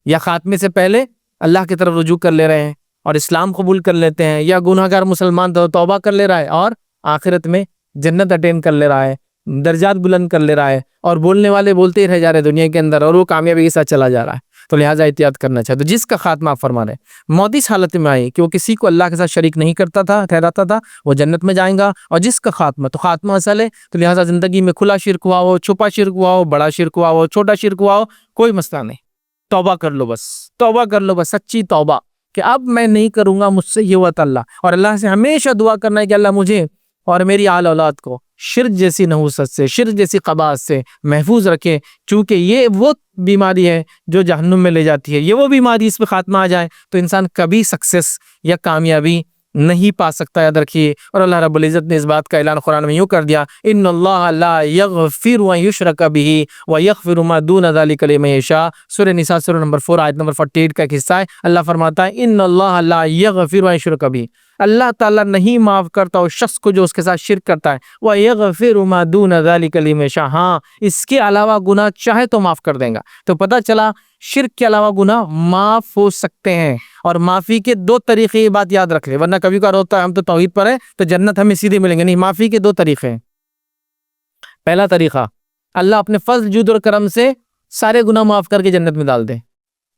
یا خاتمے سے پہلے اللہ کی طرف رجوع کر لے رہے ہیں اور اسلام قبول کر لیتے ہیں، یا گناہگار مسلمان تو توبہ کر لے رہا ہے اور آخرت میں جنت اٹین کر لے رہا ہے، درجات بلند کر لے رہا ہے، اور بولنے والے بولتے ہی رہ جا رہے دنیا کے اندر، اور وہ کامیابی کے ساتھ چلا جا رہا ہے. تو لہٰذا احتیاط کرنا چاہیے. تو جس کا خاتمہ آپ فرما رہے ہیں موت اس حالت میں آئی کہ وہ کسی کو اللہ کے ساتھ شریک نہیں کرتا تھا، ٹھہراتا تھا، وہ جنت میں جائیں گا. اور جس کا خاتمہ، تو خاتمہ اصل ہے، تو لہٰذا زندگی میں کھلا شرک ہوا ہو، چھپا شرک ہوا ہو، بڑا شرک ہوا ہو، چھوٹا شرک ہوا ہو، کوئی مسئلہ نہیں. توبہ کر لو بس، توبہ کر لو بس، سچی توبہ کہ اب میں نہیں کروں گا، مجھ سے یہ ہوا تھا. اور اللہ سے ہمیشہ دعا کرنا ہے کہ اللہ مجھے اور میری آل اولاد کو شرک جیسی نحوست سے، شرک جیسی قباحت سے محفوظ رکھے، چونکہ یہ وہ بیماری ہے جو جہنم میں لے جاتی ہے. یہ وہ بیماری، اس پہ خاتمہ آ جائے تو انسان کبھی سکسیس یا کامیابی نہیں پا سکتا. یاد رکھیے. اور اللہ رب العزت نے اس بات کا اعلان قرآن میں یوں کر دیا، ان اللہ لا یغفر ان یشرک بہ ویغفر ما دون ذلک لمن یشاء. سورہ نساء سورہ نمبر 4 آیت نمبر 48 کا ایک حصہ ہے. اللہ فرماتا ہے ان اللہ لا یغفر ان یشرک بہ، اللہ تعالیٰ نہیں معاف کرتا اس شخص کو جو اس کے ساتھ شرک کرتا ہے. وَيَغْفِرُ مَا دُونَ ذَلِكَ لِمَن يَشَاءُ، ہاں اس کے علاوہ گناہ چاہے تو معاف کر دیں گا. تو پتہ چلا شرک کے علاوہ گناہ معاف ہو سکتے ہیں. اور معافی کے دو طریقے، یہ بات یاد رکھ لیں، ورنہ کبھی کبھار ہوتا ہے ہم تو توحید پر ہیں تو جنت ہمیں سیدھی ملیں گے. نہیں، معافی کے دو طریقے ہیں. پہلا طریقہ، اللہ اپنے فضل، جود اور کرم سے سارے گناہ معاف کر کے جنت میں ڈال دے.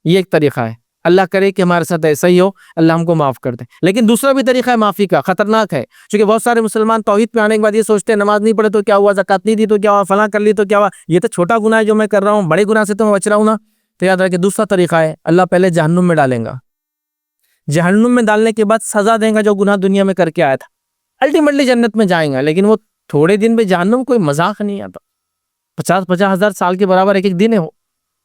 یہ ایک طریقہ ہے. اللہ کرے کہ ہمارے ساتھ ایسا ہی ہو، اللہ ہم کو معاف کر دے. لیکن دوسرا بھی طریقہ ہے معافی کا، خطرناک ہے، کیونکہ بہت سارے مسلمان توحید پہ آنے کے بعد یہ سوچتے ہیں نماز نہیں پڑھے تو کیا ہوا، زکات نہیں دی تو کیا ہوا، فلاں کر لی تو کیا ہوا، یہ تو چھوٹا گناہ ہے جو میں کر رہا ہوں، بڑے گناہ سے تو میں بچ رہا ہوں نا. تو یاد رکھیں دوسرا طریقہ ہے، اللہ پہلے جہنم میں ڈالیں گا، جہنم میں ڈالنے کے بعد سزا دیں گا جو گناہ دنیا میں کر کے آیا تھا. الٹیمیٹلی جنت میں جائیں گا، لیکن وہ تھوڑے دن میں جہنم کوئی مذاق نہیں آتا. 50 ہزار سال کے برابر ایک دن ہے، وہ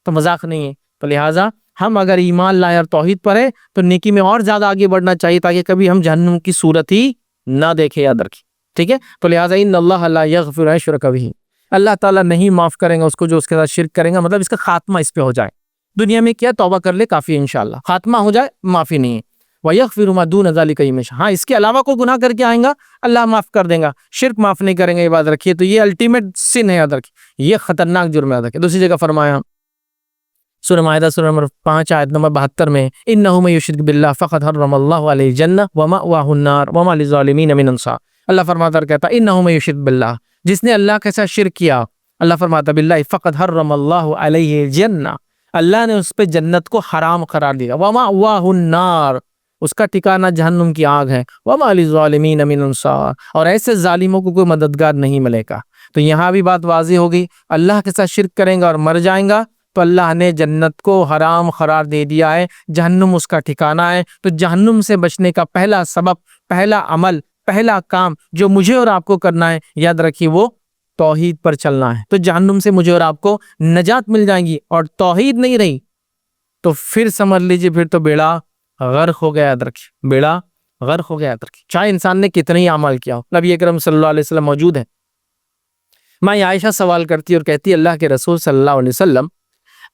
تو مذاق نہیں ہے. تو لہٰذا ہم اگر ایمان لائے اور توحید پر ہے تو نیکی میں اور زیادہ آگے بڑھنا چاہیے تاکہ کبھی ہم جہنم کی صورت ہی نہ دیکھیں. یاد رکھیں، ٹھیک ہے. تو لہٰذا ان اللہ لا یغفر ان یشرک بہ، اللہ تعالیٰ نہیں معاف کریں گا اس کو جو اس کے ساتھ شرک کریں گا. مطلب اس کا خاتمہ اس پہ ہو جائے، دنیا میں کیا توبہ کر لے کافی ہے انشاءاللہ، خاتمہ ہو جائے معافی نہیں ہے. وَيَغْفِرُ مَا دُونَ ذَلِكَ لِمَن يَشَاءُ، ہاں اس کے علاوہ کوئی گناہ کر کے آئیں گا اللہ معاف کر دیں گا، شرک معاف نہیں کریں گے. یہ بات رکھیے. تو یہ الٹیمیٹ سن ہے، یاد رکھیے، یہ خطرناک جرم ہے. یاد رکھیے. دوسری جگہ فرمایا سورہ مائدہ سورہ نمبر 5 آیت نمبر 72 میں، اِنَّهُ مَن يُشْرِكْ بِاللَّهِ فَقَدْ حَرَّمَ اللَّهُ عَلَيْهِ الْجَنَّةَ وَمَأْوَاهُ النَّارُ وَمَا لِلظَّالِمِينَ مِنْ أَنصَارٍ. اللہ فرماتا ہے، کہتا اِنَّهُ مَن يُشْرِكْ بِاللَّهِ، جس نے اللہ کے ساتھ شرک کیا اللہ فرماتا باللہ فقد حرم اللہ علیہ الجنہ، اللہ نے اس پہ جنت کو حرام قرار دیا، ومأواہ النار، اس کا ٹھکانہ جہنم کی آگ ہے، وما للظالمین من انصار، اور ایسے ظالموں کو کوئی مددگار نہیں ملے گا۔ تو یہاں بھی بات واضح ہوگی، اللہ کے ساتھ شرک کریں گا اور مر جائیں گا تو اللہ نے جنت کو حرام قرار دے دیا ہے، جہنم اس کا ٹھکانہ ہے۔ تو جہنم سے بچنے کا پہلا سبب، پہلا عمل، پہلا کام جو مجھے اور آپ کو کرنا ہے، یاد رکھیے، وہ توحید پر چلنا ہے۔ تو جہنم سے مجھے اور آپ کو نجات مل جائیں گی، اور توحید نہیں رہی تو پھر سمجھ لیجیے پھر تو بیڑا غرق ہو گیا، یاد رکھیے، بیڑا غرق ہو گیا، یاد رکھیے، چاہے انسان نے کتنے ہی اعمال کیا ہو۔ نبی اکرم صلی اللہ علیہ وسلم موجود ہے، ماں عائشہ سوال کرتی اور کہتی اللہ کے رسول صلی اللہ علیہ وسلم،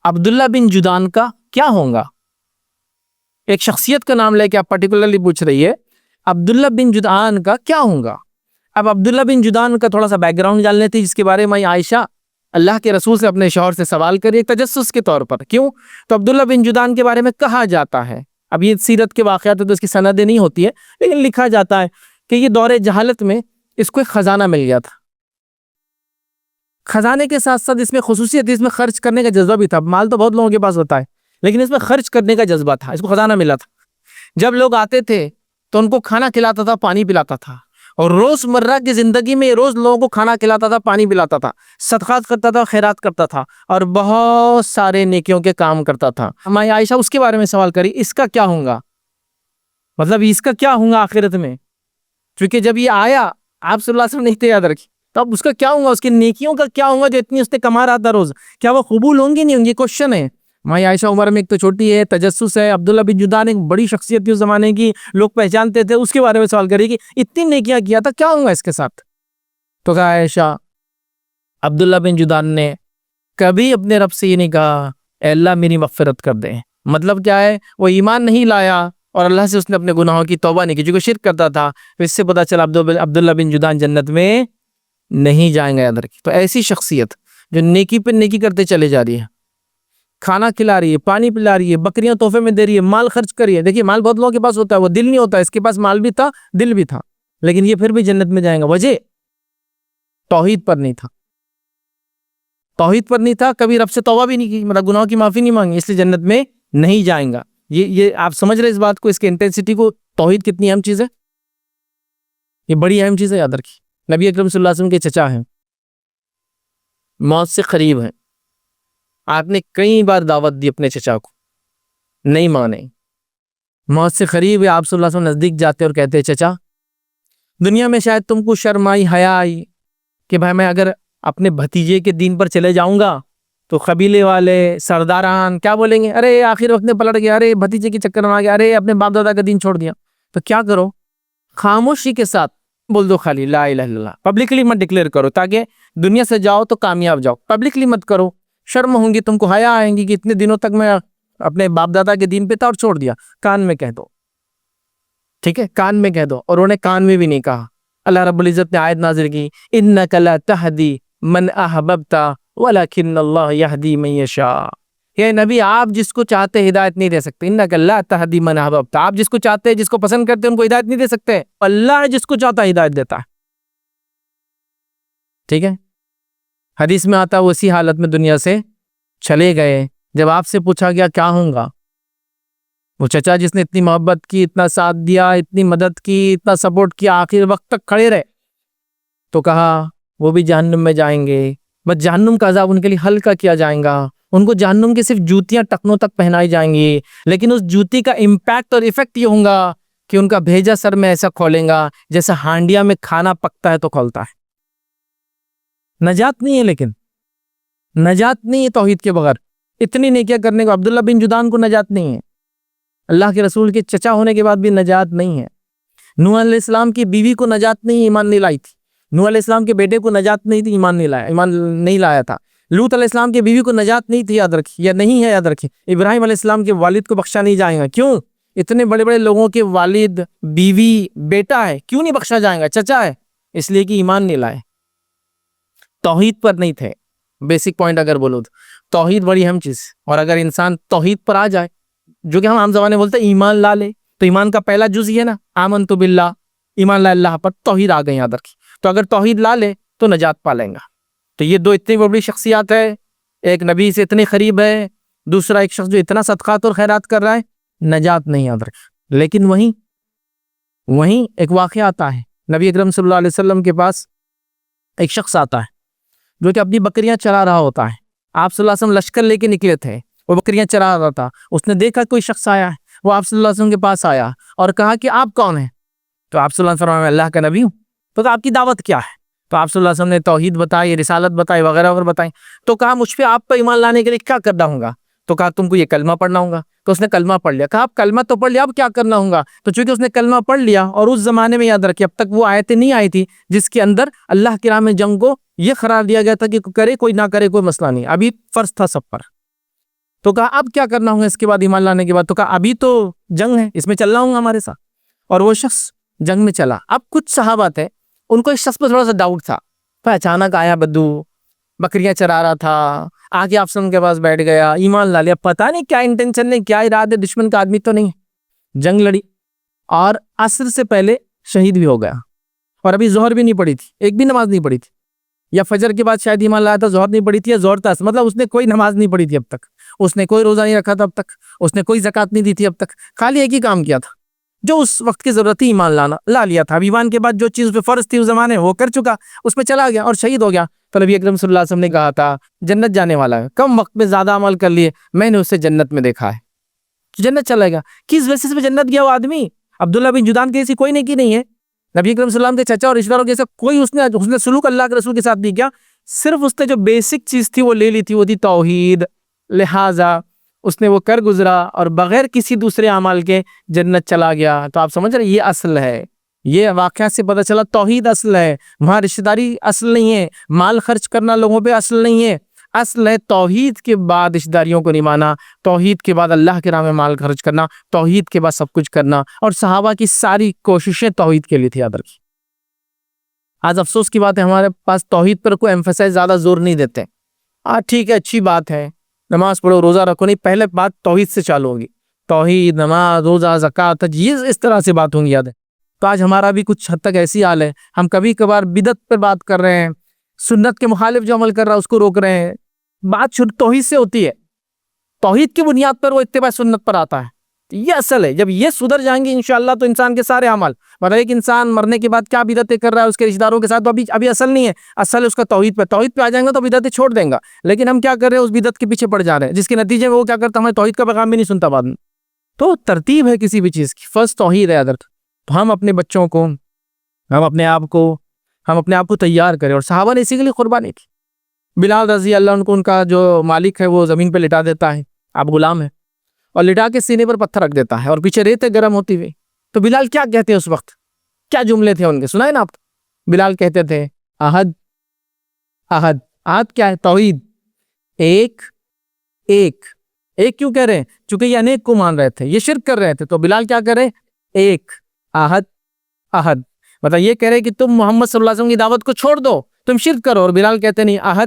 عبداللہ بن جدعان کا کیا ہوگا؟ ایک شخصیت کا نام لے کے آپ پرٹیکولرلی پوچھ رہی ہے، عبداللہ بن جدعان کا کیا ہوگا؟ اب عبداللہ بن جدعان کا تھوڑا سا بیک گراؤنڈ جان لیتے ہیں، جس کے بارے میں عائشہ اللہ کے رسول سے اپنے شوہر سے سوال کری ایک تجسس کے طور پر۔ کیوں؟ تو عبداللہ بن جدعان کے بارے میں کہا جاتا ہے، اب یہ سیرت کے واقعات تو اس کی سندیں نہیں ہوتی ہے، لیکن لکھا جاتا ہے کہ یہ دور جہالت میں اس کو ایک خزانہ مل گیا تھا، خزانے کے ساتھ ساتھ اس میں خصوصیت، اس میں خرچ کرنے کا جذبہ بھی تھا۔ مال تو بہت لوگوں کے پاس ہوتا ہے، لیکن اس میں خرچ کرنے کا جذبہ تھا، اس کو خزانہ ملا تھا۔ جب لوگ آتے تھے تو ان کو کھانا کھلاتا تھا، پانی پلاتا تھا، اور روز مرہ کی زندگی میں روز لوگوں کو کھانا کھلاتا تھا، پانی پلاتا تھا، صدقات کرتا تھا، خیرات کرتا تھا، اور بہت سارے نیکیوں کے کام کرتا تھا۔ ماں عائشہ اس کے بارے میں سوال کری، اس کا کیا ہوگا؟ مطلب اس کا کیا ہوگا آخرت میں؟ کیونکہ جب یہ آیا آپ صلی اللہ علیہ وسلم نہیں تھے، یاد رکھیں، تو اب اس کا کیا ہوگا، اس کی نیکیوں کا کیا ہوگا جو اتنی اس نے کما رہا تھا روز، کیا وہ قبول ہوں گی نہیں ہوں گی؟ کوشچن ہے۔ ماں عائشہ عمر میں ایک تو چھوٹی ہے، تجسس ہے، عبداللہ بن جدعان ایک بڑی شخصیت تھی اس زمانے کی، لوگ پہچانتے تھے، اس کے بارے میں سوال کری کہ اتنی نیکیاں کیا تھا، کیا ہوگا اس کے ساتھ؟ تو کہا عائشہ، عبداللہ بن جدعان نے کبھی اپنے رب سے یہ نہیں کہا اے اللہ میری مغفرت کر دے۔ مطلب کیا ہے؟ وہ ایمان نہیں لایا اور اللہ سے اس نے اپنے گناہوں کی توبہ نہیں کی، جو کہ شرک کرتا تھا۔ تو اس سے پتا چلا عبداللہ بن جدعان جنت میں نہیں جائیں گے، یاد رکھیں۔ تو ایسی شخصیت جو نیکی پہ نیکی کرتے چلے جا رہی ہے، کھانا کھلا رہی ہے، پانی پلا رہی ہے، بکریاں تحفے میں دے رہی ہے، مال خرچ کر رہی ہے۔ دیکھیے مال بہت لوگوں کے پاس ہوتا ہے، وہ دل نہیں ہوتا، اس کے پاس مال بھی تھا، دل بھی تھا، لیکن یہ پھر بھی جنت میں جائیں گا۔ وجہ توحید پر نہیں تھا، توحید پر نہیں تھا، کبھی رب سے توبہ بھی نہیں کی، مطلب گناہوں کی معافی نہیں مانگی، اس لیے جنت میں نہیں جائیں گا۔ یہ آپ سمجھ رہے اس بات کو، اس کے انٹینسٹی کو، توحید کتنی اہم چیز ہے، یہ بڑی اہم چیز ہے، یاد رکھیے۔ نبی اکرم صلی اللہ علیہ وسلم کے چچا ہیں، موت سے قریب ہیں، آپ نے کئی بار دعوت دی اپنے چچا کو، نہیں مانے، موت سے قریب ہے، آپ صلی اللہ علیہ وسلم نزدیک جاتے اور کہتے چچا دنیا میں شاید تم کو شرم آئی، حیا آئی کہ بھائی میں اگر اپنے بھتیجے کے دین پر چلے جاؤں گا تو قبیلے والے سرداران کیا بولیں گے، ارے آخر وقت میں پلٹ گیا، ارے بھتیجے کے چکر میں آ گیا، ارے اپنے باپ دادا کا دین چھوڑ دیا۔ تو کیا کرو، خاموشی کے ساتھ بول دو خالی لا الہ الا اللہ، پبلکلی مت ڈکلیئر کرو، تاکہ دنیا سے جاؤ تو کامیاب جاؤ، پبلکلی مت کرو، شرم ہوں گی، تم کو حیا آئیں گی کہ اتنے دنوں تک میں اپنے باپ دادا کے دین پہ تھا اور چھوڑ دیا۔ کان میں کہہ دو، ٹھیک ہے، کان میں کہہ دو۔ اور انہوں نے کان میں بھی نہیں کہا، اللہ رب العزت نے آیت نازل کی، انک لا تہدی من احببت ولکن اللہ یہدی من یشاء، یہ نبی آپ جس کو چاہتے ہدایت نہیں دے سکتے، انک لا تہدی من احببت، آپ جس کو چاہتے، جس کو پسند کرتے ان کو ہدایت نہیں دے سکتے، اللہ جس کو چاہتا ہدایت دیتا ہے، ٹھیک ہے۔ حدیث میں آتا وہ اسی حالت میں دنیا سے چلے گئے۔ جب آپ سے پوچھا گیا کیا ہوں گا، وہ چچا جس نے اتنی محبت کی، اتنا ساتھ دیا، اتنی مدد کی، اتنا سپورٹ کیا، آخر وقت تک کھڑے رہے، تو کہا وہ بھی جہنم میں جائیں گے، بس جہنم کا عذاب ان کے لیے ہلکا کیا جائیں گا، ان کو جہنم کی صرف جوتیاں ٹکنوں تک پہنائی جائیں گی، لیکن اس جوتی کا امپیکٹ اور ایفیکٹ یہ ہوگا کہ ان کا بھیجا سر میں ایسا کھولیں گا جیسا ہانڈیا میں کھانا پکتا ہے تو کھولتا ہے۔ نجات نہیں ہے، لیکن نجات نہیں ہے توحید کے بغیر، اتنی نیکیاں کرنے کو عبداللہ بن جدعان کو نجات نہیں ہے، اللہ کے رسول کے چچا ہونے کے بعد بھی نجات نہیں ہے، نوح علیہ السلام کی بیوی کو نجات نہیں، ایمان نہیں لائی تھی، نوح علیہ السلام کے بیٹے کو نجات نہیں تھی، ایمان نہیں لایا تھا، لوط علیہ السلام کی بیوی کو نجات نہیں تھی، یاد رکھیں، یا نہیں ہے، یاد رکھیں، ابراہیم علیہ السلام کے والد کو بخشا نہیں جائے گا، کیوں؟ اتنے بڑے بڑے لوگوں کے والد، بیوی، بیٹا ہے، کیوں نہیں بخشا جائے گا؟ چچا ہے، اس لیے کہ ایمان نہیں لائے، توحید پر نہیں تھے۔ بیسک پوائنٹ اگر بولو تو توحید بڑی اہم چیز، اور اگر انسان توحید پر آ جائے، جو کہ ہم عام زبان میں بولتے ہیں ایمان لا لے، تو ایمان کا پہلا جز یہ ہے نا، آمنت باللہ، ایمان لا اللہ پر، توحید آ گئی یاد رکھیں، تو اگر توحید لا لے تو نجات پا لیں گا۔ تو یہ دو اتنی بڑی شخصیات ہے، ایک نبی سے اتنے قریب ہے، دوسرا ایک شخص جو اتنا صدقات اور خیرات کر رہا ہے، نجات نہیں یاد رکھا۔ لیکن وہیں ایک واقعہ آتا ہے، نبی اکرم صلی اللہ علیہ وسلم کے پاس ایک شخص آتا ہے جو کہ اپنی بکریاں چرا رہا ہوتا ہے۔ آپ صلی اللہ علیہ وسلم لشکر لے کے نکلے تھے، وہ بکریاں چرا رہا تھا، اس نے دیکھا کوئی شخص آیا ہے، وہ آپ صلی اللہ علیہ وسلم کے پاس آیا اور کہا کہ آپ کون ہیں؟ تو آپ صلی اللہ علیہ وسلم، میں اللہ کا نبی ہوں۔ تو آپ کی دعوت کیا ہے؟ تو آپ صلی اللہ علیہ وسلم نے توحید بتائی، رسالت بتائی، وغیرہ وغیرہ بتائی۔ تو کہا مجھ پہ آپ پر ایمان لانے کے لیے کیا کرنا ہوگا؟ تو کہا تم کو یہ کلمہ پڑھنا ہوگا۔ تو اس نے کلمہ پڑھ لیا۔ کہا آپ کلمہ تو پڑھ لیا، اب کیا کرنا ہوگا؟ تو چونکہ اس نے کلمہ پڑھ لیا، اور اس زمانے میں یاد رکھیں اب تک وہ آیتیں نہیں آئی تھی جس کے اندر اللہ کی راہ میں جنگ کو یہ قرار دیا گیا تھا کہ کرے کوئی نہ کرے کوئی مسئلہ نہیں، ابھی فرض تھا سب پر۔ تو کہا اب کیا کرنا ہوگا اس کے بعد ایمان لانے کے بعد؟ تو کہا ابھی تو جنگ ہے، اس میں چلنا ہوگا ہمارے ساتھ۔ اور وہ شخص جنگ میں چلا۔ اب کچھ صحابہ تھے، ان کو اس شخص پر تھوڑا سا ڈاؤٹ تھا، پھر اچانک آیا بدو، بکریاں چرا رہا تھا، آگے آپ سن کے پاس بیٹھ گیا، ایمان لا لیا، پتہ نہیں کیا انٹینشن نے، کیا ارادے، دشمن کا آدمی تو نہیں ہے۔ جنگ لڑی اور عصر سے پہلے شہید بھی ہو گیا، اور ابھی ظہر بھی نہیں پڑی تھی، ایک بھی نماز نہیں پڑی تھی، یا فجر کے بعد شاید ایمان لایا تھا، ظہر نہیں پڑی تھی، یا ظہر تھا، مطلب اس نے کوئی نماز نہیں پڑھی تھی اب تک، اس نے کوئی روزہ نہیں رکھا تھا اب تک، اس نے کوئی زکوٰۃ نہیں دی تھی اب تک، خالی ایک ہی کام کیا تھا جو اس وقت کی ضرورت تھی، ایمان لا لیا تھا۔ اب ایمان کے بعد جو چیز پہ فرض تھی اس زمانے وہ کر چکا، اس پہ چلا گیا اور شہید ہو گیا۔ تو نبی اکرم صلی اللہ علیہ وسلم نے کہا تھا جنت جانے والا ہے، کم وقت میں زیادہ عمل کر لیے، میں نے اسے جنت میں دیکھا ہے، جنت چلا گیا۔ کس وجہ سے جنت گیا وہ آدمی؟ عبداللہ بن جدعان کی ایسی کوئی نیکی نہیں ہے، نبی اکرم صلی اللہ علیہ وسلم کے چچا اور رشتہ داروں کے ایسا کوئی اس نے سلوک اللہ کے رسول کے ساتھ نہیں کیا، صرف اس نے جو بیسک چیز تھی وہ لے لی تھی، وہ تھی توحید، لہٰذا اس نے وہ کر گزرا اور بغیر کسی دوسرے اعمال کے جنت چلا گیا۔ تو آپ سمجھ رہے یہ اصل ہے، یہ واقعہ سے پتہ چلا توحید اصل ہے، وہاں رشتہ داری اصل نہیں ہے، مال خرچ کرنا لوگوں پہ اصل نہیں ہے، اصل ہے توحید کے بعد رشتہ داریوں کو نبھانا، توحید کے بعد اللہ کے راہ میں مال خرچ کرنا، توحید کے بعد سب کچھ کرنا۔ اور صحابہ کی ساری کوششیں توحید کے لیے تھی، یاد رکھیے۔ آج افسوس کی بات ہے ہمارے پاس توحید پر کوئی ایمفسائز زیادہ زور نہیں دیتے۔ ٹھیک ہے، اچھی بات ہے، نماز پڑھو، روزہ رکھو، نہیں، پہلے بات توحید سے چالو ہوگی، توحید، نماز، روزہ، زکوٰۃ، یہ اس طرح سے بات ہوں گی، یاد ہے۔ تو آج ہمارا بھی کچھ حد تک ایسی حال ہے، ہم کبھی کبھار بدعت پر بات کر رہے ہیں، سنت کے مخالف جو عمل کر رہا ہے اس کو روک رہے ہیں، بات شروع توحید سے ہوتی ہے، توحید کی بنیاد پر وہ اتباع سنت پر آتا ہے، یہ اصل ہے۔ جب یہ سدھر جائیں گے انشاءاللہ تو انسان کے سارے اعمال، مطلب ایک انسان مرنے کے بعد کیا بدعتیں کر رہا ہے اس کے رشتہ داروں کے ساتھ، تو ابھی اصل نہیں ہے، اصل ہے اس کا توحید پہ آ جائیں گا تو بدعتیں چھوڑ دیں گا، لیکن ہم کیا کر رہے ہیں، اس بدعت کے پیچھے پڑ جا رہے ہیں، جس کے نتیجے میں وہ کیا کرتا ہے، ہمیں توحید کا پیغام بھی نہیں سنتا بعد میں۔ تو ترتیب ہے کسی بھی چیز کی، فرسٹ توحید ہے ادھر۔ تو ہم اپنے بچوں کو، ہم اپنے آپ کو تیار کریں، اور صحابہ نے اسی کے لیے قربانی کی۔ بلال رضی اللہ عنہ کو ان کا جو مالک ہے وہ زمین پہ لٹا دیتا ہے، آپ غلام ہیں، اور لٹا کے سینے پر پتھر رکھ دیتا ہے، اور پیچھے ریت ہے گرم ہوتی ہوئی۔ تو بلال کیا کہتے ہیں اس وقت، کیا جملے تھے ان کے، سنائے نا آپ؟ بلال کہتے تھے احد احد، احد کیا ہے؟ توحید، ایک ایک ایک کیوں کہہ رہے ہیں؟ چونکہ یہ انیک کو مان رہے تھے، یہ شرک کر رہے تھے، تو بلال کیا کہہ رہے؟ ایک، احد احد، مطلب یہ کہہ رہے کہ تم محمد صلی اللہ علیہ وسلم کی دعوت کو چھوڑ دو، تم شرک کرو، اور بلال کہتے نہیں، احد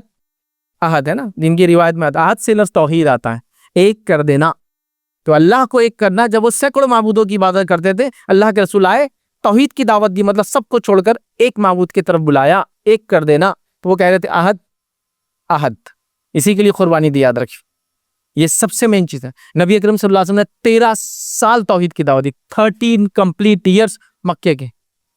احد ہے نا، جن کی روایت میں احد سے لفظ توحید آتا ہے، ایک کر دینا۔ تو اللہ کو ایک کرنا، جب وہ سینکڑوں معبودوں کی عبادت کرتے تھے، اللہ کے رسول آئے، توحید کی دعوت دی، مطلب سب کو چھوڑ کر ایک معبود کی طرف بلایا، ایک کر دینا، تو وہ کہہ رہے تھے احد احد، اسی کے لیے قربانی دی، یاد رکھیے، یہ سب سے مین چیز ہے۔ نبی اکرم صلی اللہ علیہ وسلم نے 13 سال توحید کی دعوت دی، 13 کمپلیٹ ایئرس مکے کے۔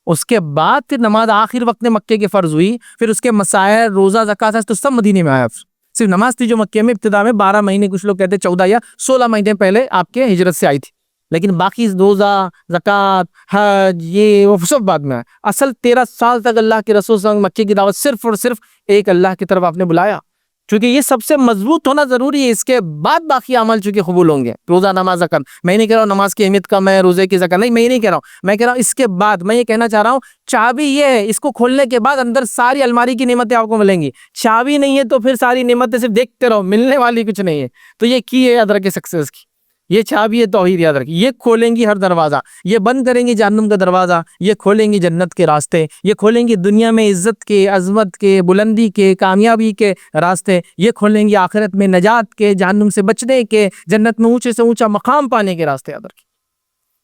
اس کے بعد پھر نماز آخر وقت میں مکے کے فرض ہوئی، پھر اس کے مسائل، روزہ، زکوٰۃ تو سب مدینے میں آیا، صرف نماز تھی جو مکے میں ابتدا میں 12 مہینے، کچھ لوگ کہتے 14 یا 16 مہینے پہلے آپ کے ہجرت سے آئی تھی، لیکن باقی روزہ، زکوٰۃ، حج، یہ وہ سب بعد میں آیا۔ اصل 13 سال تک اللہ کے رسول صلی اللہ علیہ وسلم مکے کی دعوت صرف اور صرف ایک اللہ کی طرف آپ نے بلایا، چونکہ یہ سب سے مضبوط ہونا ضروری ہے، اس کے بعد باقی عمل چونکہ قبول ہوں گے، روزہ، نماز، زکوٰۃ۔ میں نہیں کہہ رہا ہوں نماز کی اہمیت کم ہے، روزے کی، زکوٰۃ نہیں، میں نہیں کہہ رہا ہوں، میں کہہ رہا ہوں اس کے بعد، میں یہ کہنا چاہ رہا ہوں چابی یہ ہے، اس کو کھولنے کے بعد اندر ساری الماری کی نعمتیں آپ کو ملیں گی، چابی نہیں ہے تو پھر ساری نعمتیں صرف دیکھتے رہو، ملنے والی کچھ نہیں ہے۔ تو یہ کی ہے یاد رکھے سکسیس کی، یہ چابی ہے توحید، یاد رکھیے، یہ کھولیں گی ہر دروازہ، یہ بند کریں گی جہنم کا دروازہ، یہ کھولیں گی جنت کے راستے، یہ کھولیں گی دنیا میں عزت کے، عظمت کے، بلندی کے، کامیابی کے راستے، یہ کھولیں گی آخرت میں نجات کے، جہنم سے بچنے کے، جنت میں اونچے سے اونچا مقام پانے کے راستے، یاد رکھیے۔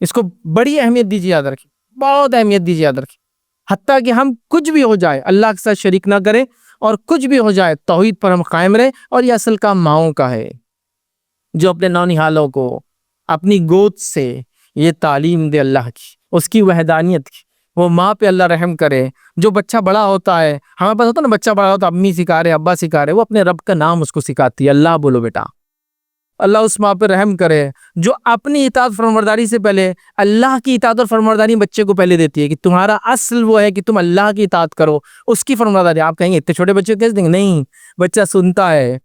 اس کو بڑی اہمیت دیجیے، یاد رکھیے، بہت اہمیت دیجیے، یاد رکھیے۔ حتیٰ کہ ہم کچھ بھی ہو جائے اللہ کے ساتھ شریک نہ کریں، اور کچھ بھی ہو جائے توحید پر ہم قائم رہیں. اور یہ اصل کام ماؤں کا ہے، جو اپنے نونہالوں کو اپنی گود سے یہ تعلیم دے اللہ کی، اس کی وحدانیت کی. وہ ماں پہ اللہ رحم کرے. جو بچہ بڑا ہوتا ہے، ہمارے پاس ہوتا ہے نا، بچہ بڑا ہوتا ہے امی سکھا رہے، ابا سکھا رہے، وہ اپنے رب کا نام اس کو سکھاتی ہے، اللہ بولو بیٹا. اللہ اس ماں پہ رحم کرے جو اپنی اطاعت فرمانبرداری سے پہلے اللہ کی اطاعت اور فرمانبرداری بچے کو پہلے دیتی ہے، کہ تمہارا اصل وہ ہے کہ تم اللہ کی اطاعت کرو، اس کی فرمانبرداری. آپ کہیں گے اتنے چھوٹے بچے کو کیسے دیں گے؟ نہیں، بچہ سنتا ہے،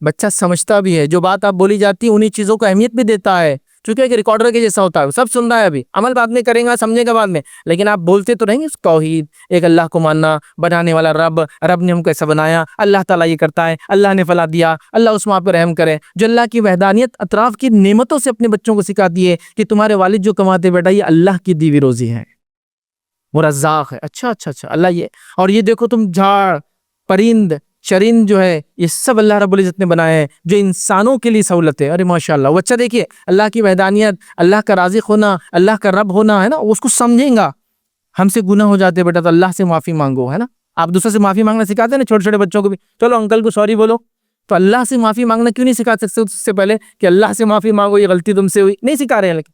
بچہ سمجھتا بھی ہے، جو بات آپ بولی جاتی ہے انہی چیزوں کو اہمیت بھی دیتا ہے، چونکہ ایک ریکارڈر کے جیسا ہوتا ہے، سب سن رہا ہے، ابھی عمل بعد میں کریں گا، سمجھے گا بعد میں، لیکن آپ بولتے تو رہیں گے توحید، ایک اللہ کو ماننا، بنانے والا رب نے ہم کو ایسا بنایا، اللہ تعالیٰ یہ کرتا ہے، اللہ نے فلاں دیا، اللہ اس ماں پہ رحم کرے. جو اللہ کی وحدانیت اطراف کی نعمتوں سے اپنے بچوں کو سکھاتی ہے کہ تمہارے والد جو کماتے بیٹا یہ اللہ کی دی ہوئی روزی ہے، وہ رزاق ہے. اچھا اچھا اچھا اللہ یہ، اور یہ دیکھو تم جھاڑ پرند چرند جو ہے یہ سب اللہ رب العزت نے بنائے ہیں جو انسانوں کے لیے سہولت ہے. ارے ماشاءاللہ. وہ اچھا دیکھیے اللہ کی وحدانیت، اللہ کا رازق ہونا، اللہ کا رب ہونا ہے نا، اس کو سمجھیں گا. ہم سے گناہ ہو جاتے بیٹا تو اللہ سے معافی مانگو، ہے نا. آپ دوسرے سے معافی مانگنا سکھاتے ہیں نا چھوٹے چھوٹے بچوں کو بھی، چلو انکل کو سوری بولو. تو اللہ سے معافی مانگنا کیوں نہیں سکھا سکتے اس سے پہلے کہ اللہ سے معافی مانگو، یہ غلطی تم سے ہوئی؟ نہیں سکھا رہے ہیں. لیکن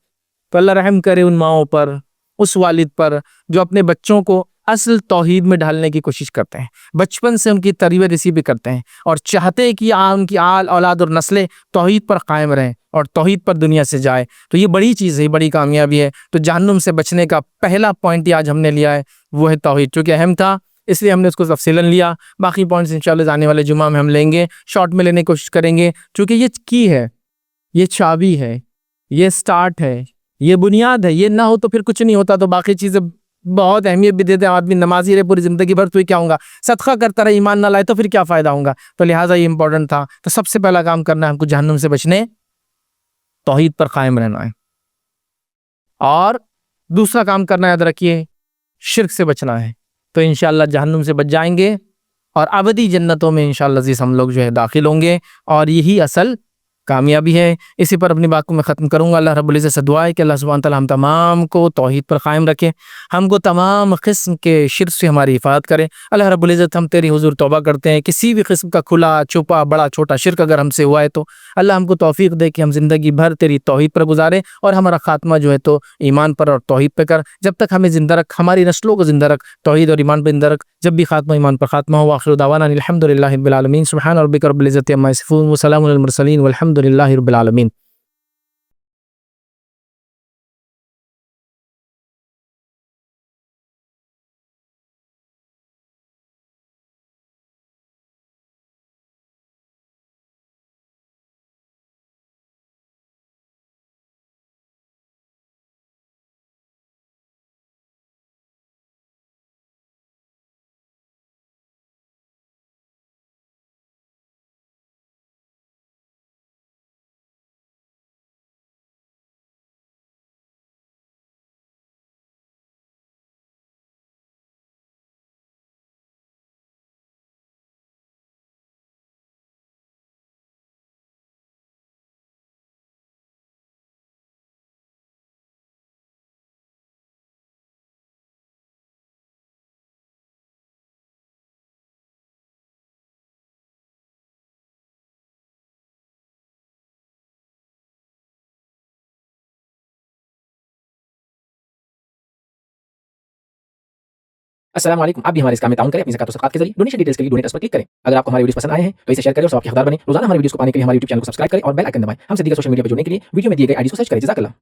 تو اللہ رحم کرے ان ماؤں پر، اس والد پر جو اپنے بچوں کو اصل توحید میں ڈھالنے کی کوشش کرتے ہیں، بچپن سے ان کی تربیت اسی بھی کرتے ہیں، اور چاہتے ہیں کہ ان کی آل اولاد اور نسلیں توحید پر قائم رہیں اور توحید پر دنیا سے جائے. تو یہ بڑی چیز ہے، یہ بڑی کامیابی ہے. تو جہنم سے بچنے کا پہلا پوائنٹ یہ آج ہم نے لیا ہے، وہ ہے توحید. چونکہ اہم تھا اس لیے ہم نے اس کو تفصیلاً لیا. باقی پوائنٹس انشاءاللہ آنے والے جمعہ میں ہم لیں گے، شارٹ میں لینے کی کوشش کریں گے، چونکہ یہ کی ہے، یہ چابی ہے، یہ سٹارٹ ہے، یہ بنیاد ہے. یہ نہ ہو تو پھر کچھ نہیں ہوتا. تو باقی چیزیں بہت اہمیت بھی دیتے ہیں. آدمی نمازی رہے پوری زندگی بھر تو کیا ہوں گا، صدقہ کرتا رہے ایمان نہ لائے تو پھر کیا فائدہ ہوگا. تو لہٰذا یہ امپورٹنٹ تھا. تو سب سے پہلا کام کرنا ہے ہم کو جہنم سے بچنے، توحید پر قائم رہنا ہے. اور دوسرا کام کرنا یاد رکھیے، شرک سے بچنا ہے. تو انشاءاللہ جہنم سے بچ جائیں گے اور ابدی جنتوں میں انشاءاللہ عزیز ہم لوگ جو ہے داخل ہوں گے، اور یہی اصل کامیابی ہے. اسی پر اپنی بات کو میں ختم کروں گا. اللہ رب العزت سے دعا ہے کہ اللہ سبحانہ تعالیٰ ہم تمام کو توحید پر قائم رکھے، ہم کو تمام قسم کے شرک سے ہماری حفاظت کرے. اللہ رب العزت ہم تیری حضور توبہ کرتے ہیں، کسی بھی قسم کا کھلا چھپا بڑا چھوٹا شرک اگر ہم سے ہوا ہے تو اللہ ہم کو توفیق دے کہ ہم زندگی بھر تیری توحید پر گزارے، اور ہمارا خاتمہ جو ہے تو ایمان پر اور توحید پہ کر. جب تک ہمیں زندہ رکھ، ہماری نسلوں کو زندہ رکھ، توحید اور ایمان پہ زندہ رکھ. جب بھی خاتمہ ایمان پر خاتمہ ہو. آخر دعوانا الحمدللہ رب العالمین. سبحان ربک رب العزت عما یصفون وسلام علی المرسلین والحمدللہ رب العالمین. السلام علیکم. آپ بھی ہمارے اس کام میں تعاون کریں اپنی زکات و صدقات کے ذریعے. ڈونیشن ڈیٹیلز کے لیے ڈونیٹ پر کلک کریں. اگر آپ کو ہمارے ویڈیوز پسند آئے ہیں تو اسے شیئر کریں اور ثواب کے حقدار بنیں. روزانہ ہمارے ویڈیوز کو پانے کے لیے ہمارے یوٹیوب چینل کو سبسکرائب کریں اور بیل آئکن دبائیں. ہم سے دیگر سوشل میڈیا پر جڑنے کے لیے ویڈیو میں دیے گئے آئی ڈی کو سرچ کریں. جزاک اللہ.